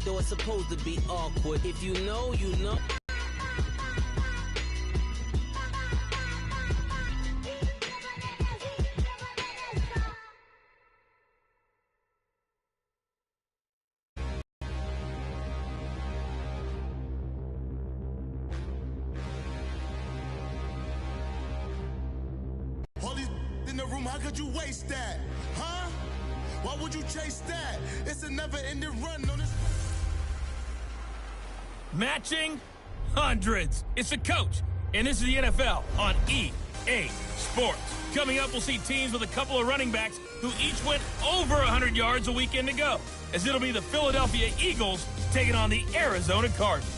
though it's supposed to be awkward. If you know, you know. How could you waste that? Huh? Why would you chase that? It's a never-ending run on this. Matching hundreds. It's the coach, and this is the NFL on EA Sports. Coming up, we'll see teams with a couple of running backs who each went over 100 yards a weekend ago, as it'll be the Philadelphia Eagles taking on the Arizona Cardinals.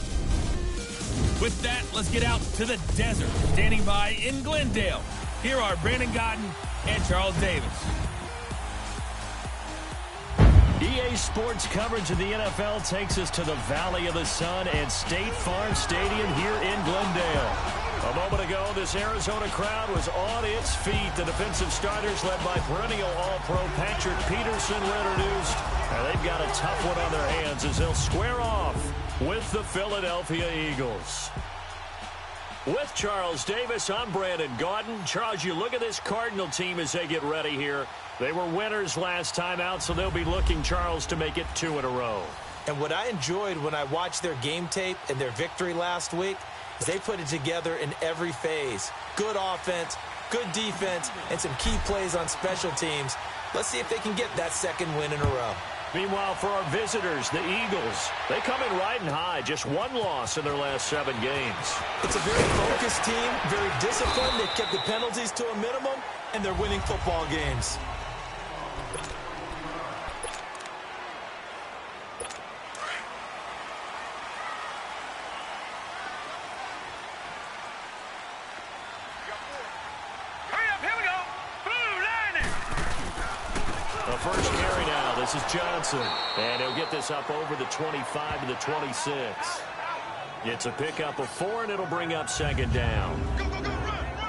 With that, let's get out to the desert. Standing by in Glendale, here are Brandon Gaudin and Charles Davis. EA Sports coverage of the NFL takes us to the Valley of the Sun and State Farm Stadium here in Glendale. A moment ago, this Arizona crowd was on its feet. The defensive starters, led by perennial All-Pro Patrick Peterson, were introduced. And they've got a tough one on their hands as they'll square off with the Philadelphia Eagles. With Charles Davis, I'm Brandon Gaudin. Charles, you look at this Cardinal team as they get ready here. They were winners last time out, so they'll be looking, Charles, to make it 2 in a row. And what I enjoyed when I watched their game tape and their victory last week is they put it together in every phase. Good offense, good defense, and some key plays on special teams. Let's see if they can get that second win in a row. Meanwhile, for our visitors, the Eagles, they come in riding high. Just one loss in their last 7 games. It's a very focused team, very disciplined. They've kept the penalties to a minimum, and they're winning football games. First carry now. This is Johnson. And he'll get this up over the 25 to the 26. It's a pickup of 4, and it'll bring up second down.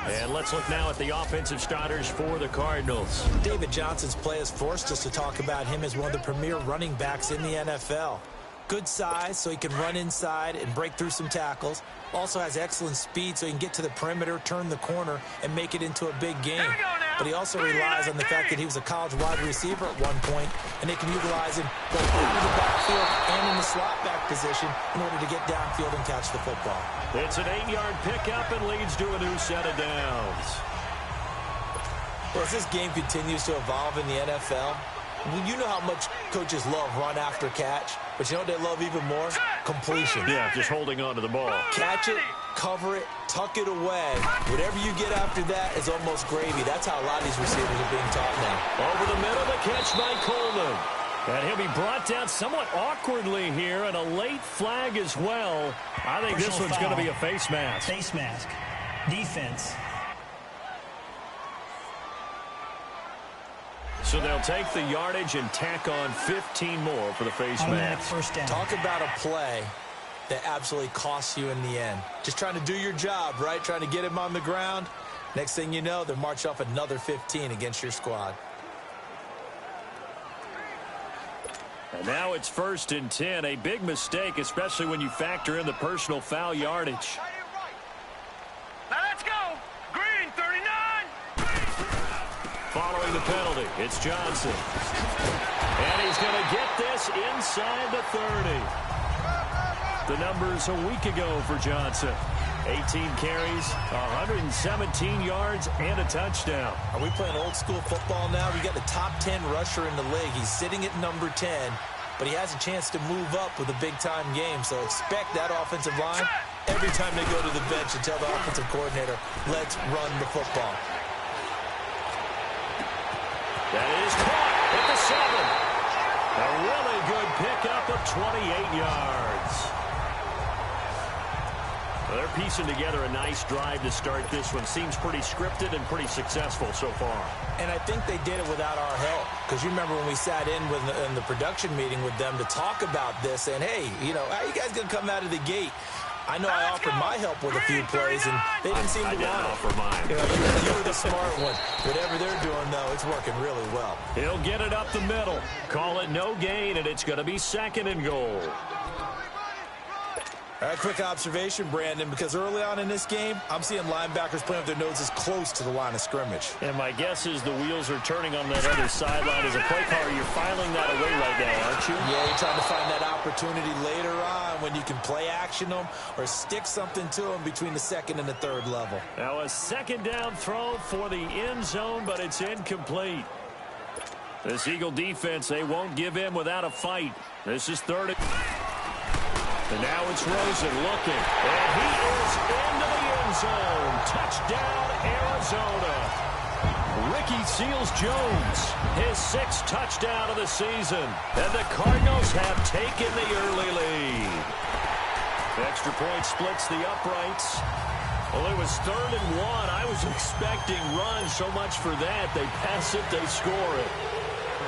And let's look now at the offensive starters for the Cardinals. David Johnson's play has forced us to talk about him as one of the premier running backs in the NFL. Good size, so he can run inside and break through some tackles. Also has excellent speed, so he can get to the perimeter, turn the corner, and make it into a big game. But he also relies on the fact that he was a college wide receiver at one point, and they can utilize him both out of the backfield and in the slot back position in order to get downfield and catch the football. It's an 8-yard pickup and leads to a new set of downs. Well, as this game continues to evolve in the NFL, you know how much coaches love run after catch, but you know what they love even more? Completion. Yeah, just holding on to the ball. Catch it, cover it, tuck it away. Whatever you get after that is almost gravy. That's how a lot of these receivers are being taught now. Over the middle, the catch by Coleman. And he'll be brought down somewhat awkwardly here, and a late flag as well. I think this one's going to be a face mask. Face mask. Defense. So they'll take the yardage and tack on 15 more for the face mask. First down. Talk about a play that absolutely costs you in the end. Just trying to do your job, right? Trying to get him on the ground. Next thing you know, they're march off another 15 against your squad. And now it's 1st and 10. A big mistake, especially when you factor in the personal foul yardage. Now let's go. Green, 39. Following the penalty, it's Johnson. And he's going to get this inside the 30. The numbers a week ago for Johnson. 18 carries, 117 yards, and a touchdown. Are we playing old school football now? We got the top 10 rusher in the league. He's sitting at number 10, but he has a chance to move up with a big-time game. So expect that offensive line every time they go to the bench and tell the offensive coordinator, let's run the football. That is caught at the 7. A really good pickup of 28 yards. Well, they're piecing together a nice drive to start this one. Seems pretty scripted and pretty successful so far. And I think they did it without our help. Because you remember when we sat in the production meeting with them to talk about this, and hey, you know, how you guys going to come out of the gate? I know I offered my help with a few plays, and they didn't seem to want it. Offer mine. You know, you were the smart one. Whatever they're doing, though, it's working really well. He'll get it up the middle. Call it no gain, and it's going to be 2nd and goal. All right, quick observation, Brandon, because early on in this game, I'm seeing linebackers playing with their noses close to the line of scrimmage. And my guess is the wheels are turning on that other sideline. As a play caller, you're filing that away right now, aren't you? Yeah, you're trying to find that opportunity later on when you can play action them or stick something to them between the 2nd and the 3rd level. Now a 2nd down throw for the end zone, but it's incomplete. This Eagle defense, they won't give in without a fight. This is 3rd. And now it's Rosen looking. And he is into the end zone. Touchdown, Arizona. Ricky Seals-Jones, his 6th touchdown of the season. And the Cardinals have taken the early lead. Extra point splits the uprights. Well, it was 3rd and 1. I was expecting runs. So much for that. They pass it, they score it.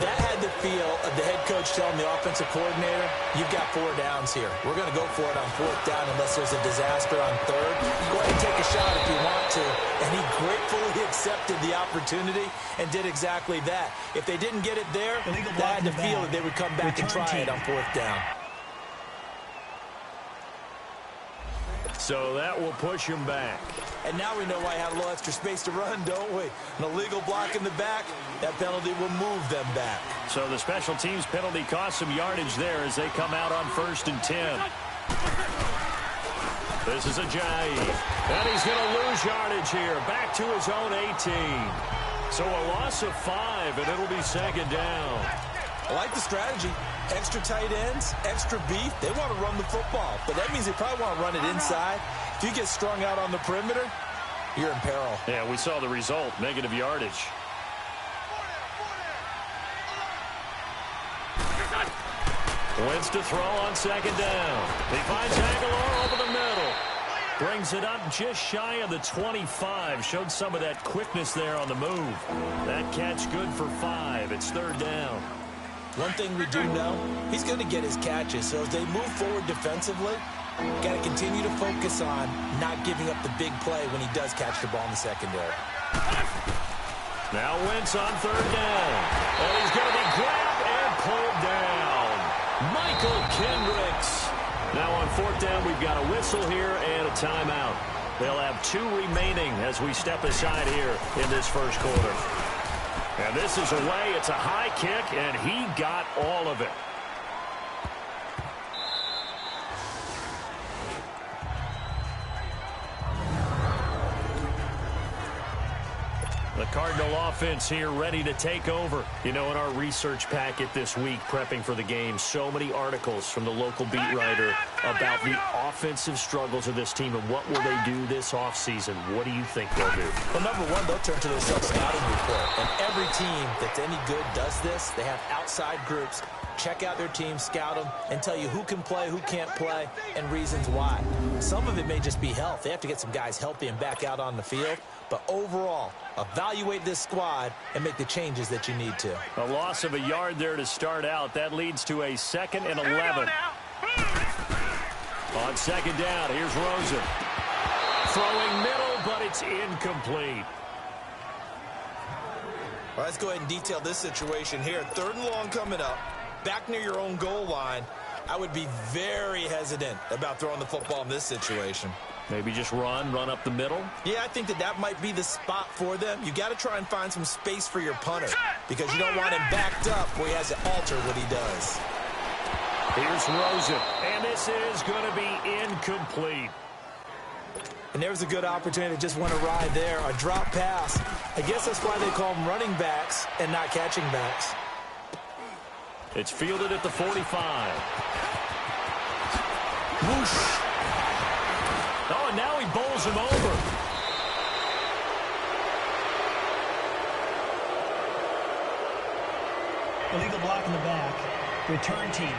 That had the feel of the head coach telling the offensive coordinator, you've got 4 downs here. We're going to go for it on 4th down unless there's a disaster on 3rd. Go ahead and take a shot if you want to. And he gratefully accepted the opportunity and did exactly that. If they didn't get it there, they had the feel that they would come back and try it on 4th down. So that will push him back. And now we know why I have a little extra space to run, don't we? An illegal block in the back, that penalty will move them back. So the special teams penalty costs some yardage there as they come out on 1st and 10. This is Ajayi. And he's going to lose yardage here. Back to his own 18. So a loss of 5, and it'll be 2nd down. I like the strategy. Extra tight ends, extra beef. They want to run the football, but that means they probably want to run it inside. If you get strung out on the perimeter, you're in peril. Yeah, we saw the result, negative yardage. Wins to throw on 2nd down. He finds Aguilar over the middle. Brings it up just shy of the 25. Showed some of that quickness there on the move. That catch good for 5. It's 3rd down. One thing we do know, he's going to get his catches. So as they move forward defensively, got to continue to focus on not giving up the big play when he does catch the ball in the secondary. Now Wentz on 3rd down. And he's going to be grabbed and pulled down. Michael Kendricks. Now on 4th down, we've got a whistle here and a timeout. They'll have 2 remaining as we step aside here in this 1st quarter. And this is away. It's a high kick, and he got all of it. The Cardinal offense here ready to take over. You know, in our research packet this week, prepping for the game, so many articles from the local beat writer about the offensive struggles of this team and what will they do this offseason. What do you think they'll do? Well, number one, they'll turn to their self-scouting report. And every team that's any good does this. They have outside groups. Check out their team, scout them, and tell you who can play, who can't play, and reasons why. Some of it may just be health. They have to get some guys healthy and back out on the field. But overall, evaluate this squad and make the changes that you need to. A loss of a yard there to start out. That leads to a 2nd and 11. On 2nd down, here's Rosen. Throwing middle, but it's incomplete. Well, let's go ahead and detail this situation here. 3rd and long coming up. Back near your own goal line. I would be very hesitant about throwing the football in this situation. Maybe just run up the middle? Yeah, I think that might be the spot for them. You got to try and find some space for your punter because you don't want him backed up where he has to alter what he does. Here's Rosen, and this is going to be incomplete. And there's a good opportunity to just want to ride there. A drop pass. I guess that's why they call them running backs and not catching backs. It's fielded at the 45. Whoosh. Oh, and now he bowls him over. Illegal block in the back. Return team.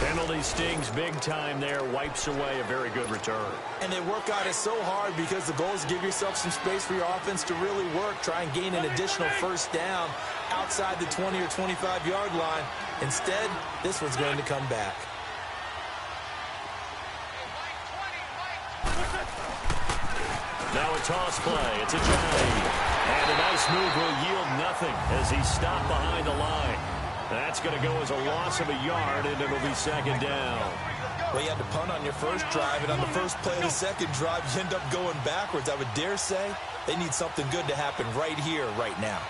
Penalty stings big time there. Wipes away a very good return. And they work on it so hard because the goal is to give yourself some space for your offense to really work. Try and gain an additional 1st down outside the 20 or 25-yard line. Instead, this one's going to come back. Now a toss play. It's a Ajayi. And a nice move will yield nothing as he's stopped behind the line. That's going to go as a loss of a yard, and it'll be second down. Well, you had to punt on your first drive, and on the first play of the second drive, you end up going backwards. I would dare say they need something good to happen right here, right now.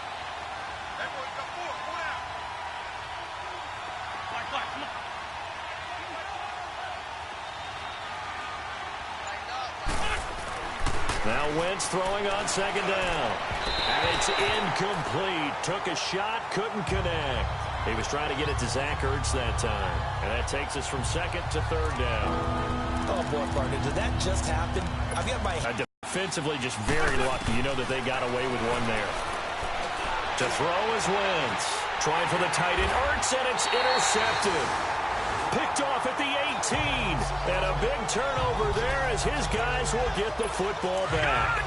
Now Wentz throwing on second down. And it's incomplete. Took a shot, couldn't connect. He was trying to get it to Zach Ertz that time. And that takes us from second to third down. Oh, boy, partner, did that just happen? I've got my... Defensively, just very lucky. You know that they got away with one there. To throw is Wentz. Trying for the tight end. Ertz, and it's intercepted. Picked off at the 18. And a big turnover there as his guys will get the football back.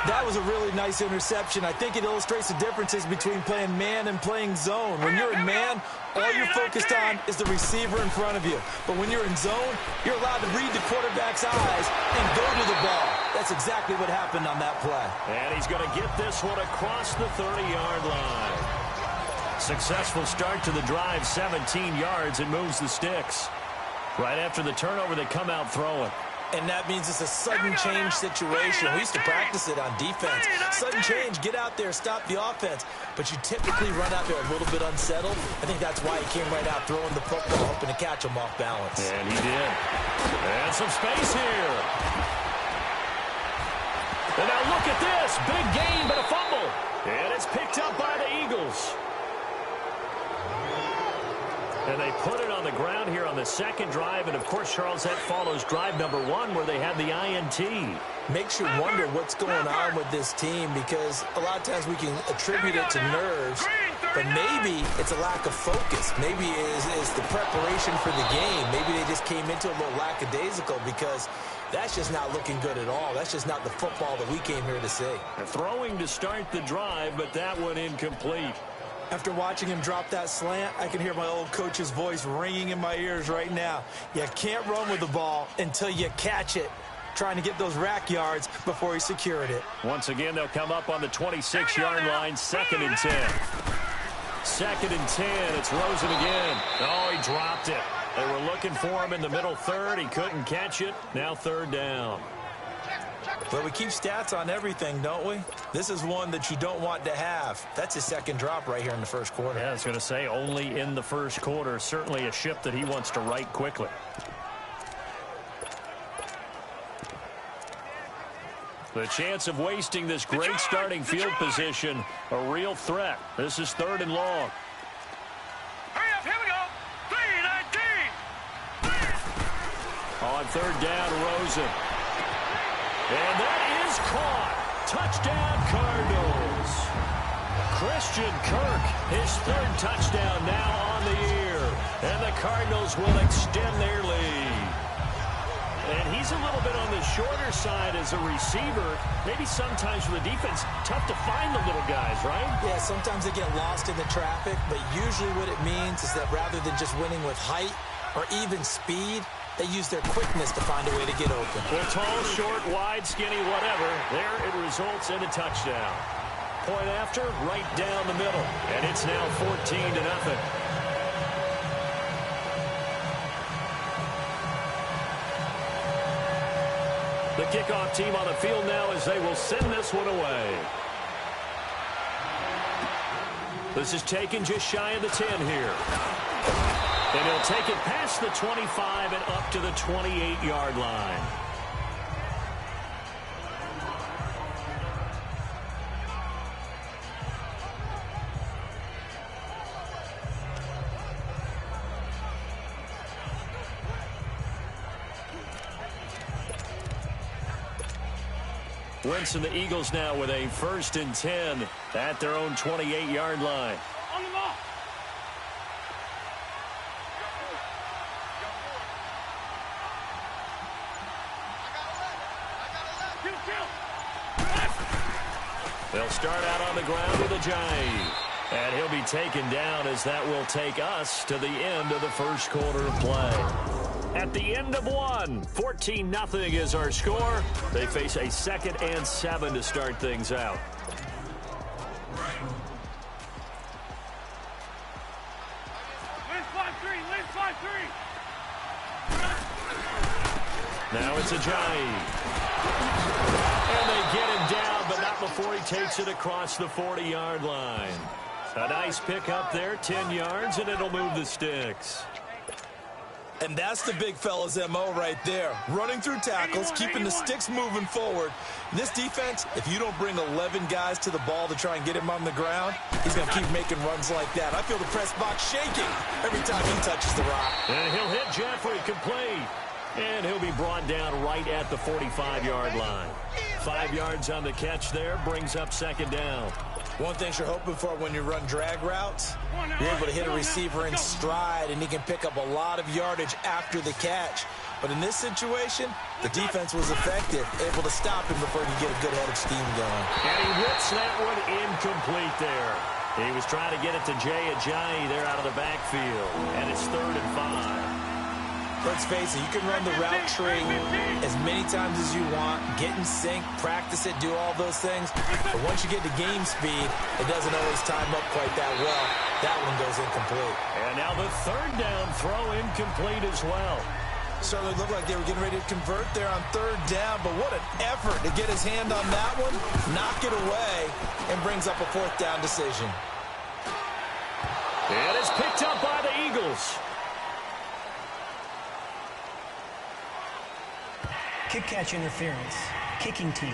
That was a really nice interception. I think it illustrates the differences between playing man and playing zone. When you're in man, all you're focused on is the receiver in front of you. But when you're in zone, you're allowed to read the quarterback's eyes and go to the ball. That's exactly what happened on that play. And he's going to get this one across the 30-yard line. Successful start to the drive, 17 yards, and moves the sticks. Right after the turnover, they come out throwing. And that means it's a sudden change situation. We used to practice it on defense. Sudden change, get out there, stop the offense. But you typically run out there a little bit unsettled. I think that's why he came right out throwing the football, hoping to catch him off balance. And he did. And some space here. And now look at this. Big gain, but a fumble. And it's picked up by the Eagles. And they put it on the ground here on the second drive. And, of course, Charles, that follows drive number 1 where they had the INT. Makes you wonder what's going on with this team because a lot of times we can attribute it to nerves, but maybe it's a lack of focus. Maybe it's the preparation for the game. Maybe they just came into a little lackadaisical because that's just not looking good at all. That's just not the football that we came here to see. Throwing to start the drive, but that one incomplete. After watching him drop that slant, I can hear my old coach's voice ringing in my ears right now. You can't run with the ball until you catch it. Trying to get those rack yards before he secured it. Once again, they'll come up on the 26-yard line, 2nd and 10. 2nd and 10, it's Rosen again. Oh, he dropped it. They were looking for him in the middle third. He couldn't catch it. Now 3rd down. But we keep stats on everything, don't we? This is one that you don't want to have. That's his 2nd drop right here in the first quarter. Yeah, I was going to say only in the first quarter. Certainly a ship that he wants to right quickly. The chance of wasting this great starting field position, a real threat. This is 3rd and long. Hurry up, here we go. 3-19. On 3rd down, Rosen. And that is caught. Touchdown, Cardinals. Christian Kirk, his 3rd touchdown now on the year. And the Cardinals will extend their lead. And he's a little bit on the shorter side as a receiver. Maybe sometimes for the defense, tough to find the little guys, right? Yeah, sometimes they get lost in the traffic, but usually what it means is that rather than just winning with height or even speed, they use their quickness to find a way to get open. Well, tall, short, wide, skinny, whatever. There it results in a touchdown. Point after, right down the middle. And it's now 14-0. The kickoff team on the field now as they will send this one away. This is taken just shy of the 10 here. And he'll take it past the 25 and up to the 28-yard line. Wentz and the Eagles now with a 1st and 10 at their own 28-yard line. On the ball. They'll start out on the ground with Ajayi. And he'll be taken down as that will take us to the end of the first quarter of play. At the end of one, 14-0 is our score. They face a 2nd and 7 to start things out. Now it's Ajayi. And they get him down, but not before he takes it across the 40-yard line. A nice pick up there, 10 yards, and it'll move the sticks. And that's the big fella's MO right there. Running through tackles, keeping the sticks moving forward. This defense, if you don't bring 11 guys to the ball to try and get him on the ground, he's going to keep making runs like that. I feel the press box shaking every time he touches the rock. And he'll hit Jeffrey, complete. And he'll be brought down right at the 45-yard line. 5 yards on the catch there, brings up 2nd down. One thing you're hoping for when you run drag routes, you're able to hit a receiver in stride, and he can pick up a lot of yardage after the catch. But in this situation, the defense was effective, able to stop him before he could get a good head of steam going. And he whips that one incomplete there. He was trying to get it to Jay Ajayi there out of the backfield, and it's 3rd and 5. Let's face it, you can run the route tree as many times as you want, get in sync, practice it, do all those things. But once you get to game speed, it doesn't always time up quite that well. That one goes incomplete. And now the 3rd down throw incomplete as well. Certainly looked like they were getting ready to convert there on 3rd down, but what an effort to get his hand on that one, knock it away, and brings up a 4th down decision. It is picked up by the Eagles. Kick catch interference. Kicking team.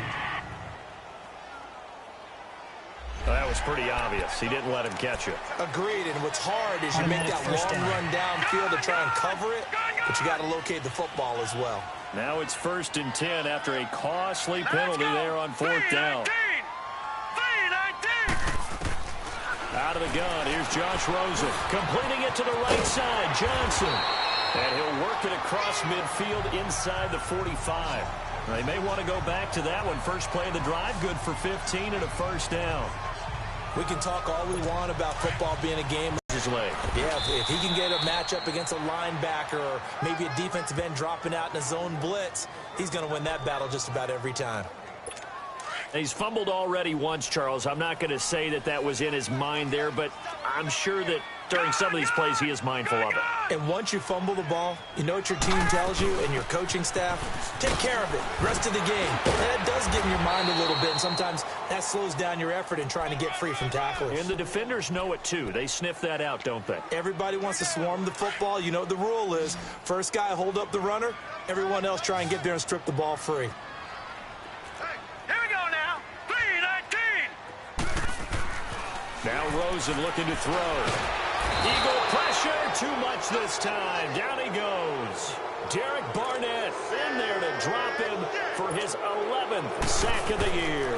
That was pretty obvious. He didn't let him catch it. Agreed, and what's hard is you make that long run downfield to try and cover it, but you got to locate the football as well. Now it's 1st and 10 after a costly penalty there on 4th down. Out of the gun, here's Josh Rosen. Completing it to the right side, Johnson. And he'll work it across midfield inside the 45. They may want to go back to that one. First play of the drive, good for 15 and a 1st down. We can talk all we want about football being a game. Yeah, if he can get a matchup against a linebacker or maybe a defensive end dropping out in a zone blitz, he's going to win that battle just about every time. He's fumbled already once, Charles. I'm not going to say that that was in his mind there, but I'm sure that during some of these plays he is mindful of it. And once you fumble the ball, you know what your team tells you and your coaching staff? Take care of it. Rest of the game. And that does get in your mind a little bit, and sometimes that slows down your effort in trying to get free from tacklers. And the defenders know it too. They sniff that out, don't they? Everybody wants to swarm the football. You know what the rule is. First guy hold up the runner. Everyone else try and get there and strip the ball free. Now Rosen looking to throw. Eagle pressure, too much this time. Down he goes. Derek Barnett in there to drop him for his 11th sack of the year.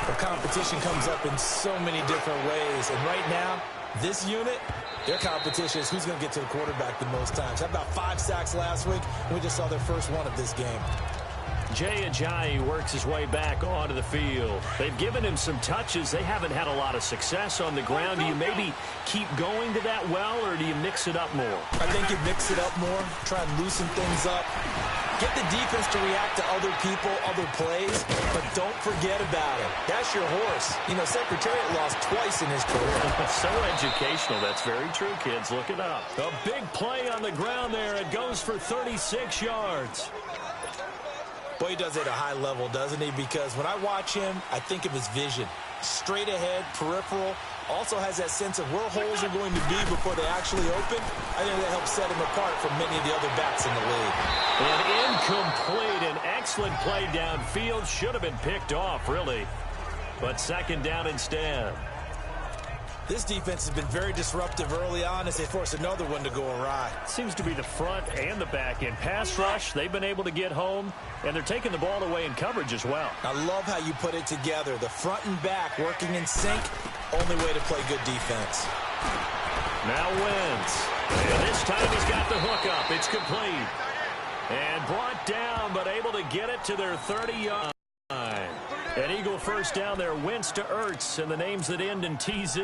The competition comes up in so many different ways. And right now, this unit, their competition is who's going to get to the quarterback the most times. How about 5 sacks last week? We just saw their first one of this game. Jay Ajayi works his way back onto the field. They've given him some touches. They haven't had a lot of success on the ground. Do you maybe keep going to that well, or do you mix it up more? I think you mix it up more, try and loosen things up. Get the defense to react to other people, other plays, but don't forget about it. That's your horse. You know, Secretariat lost twice in his career. So educational. That's very true, kids. Look it up. A big play on the ground there. It goes for 36 yards. Boy, he does it at a high level, doesn't he? Because when I watch him, I think of his vision. Straight ahead, peripheral. Also has that sense of where holes are going to be before they actually open. I think that helps set him apart from many of the other backs in the league. An incomplete, an excellent play downfield. Should have been picked off, really. But 2nd down instead. This defense has been very disruptive early on as they force another one to go awry. Seems to be the front and the back end. Pass rush, they've been able to get home, and they're taking the ball away in coverage as well. I love how you put it together. The front and back working in sync, only way to play good defense. Now Wentz. And this time he's got the hook up. It's complete. And brought down, but able to get it to their 30-yard line. An Eagle first down there. Wentz to Ertz, and the names that end in TZ.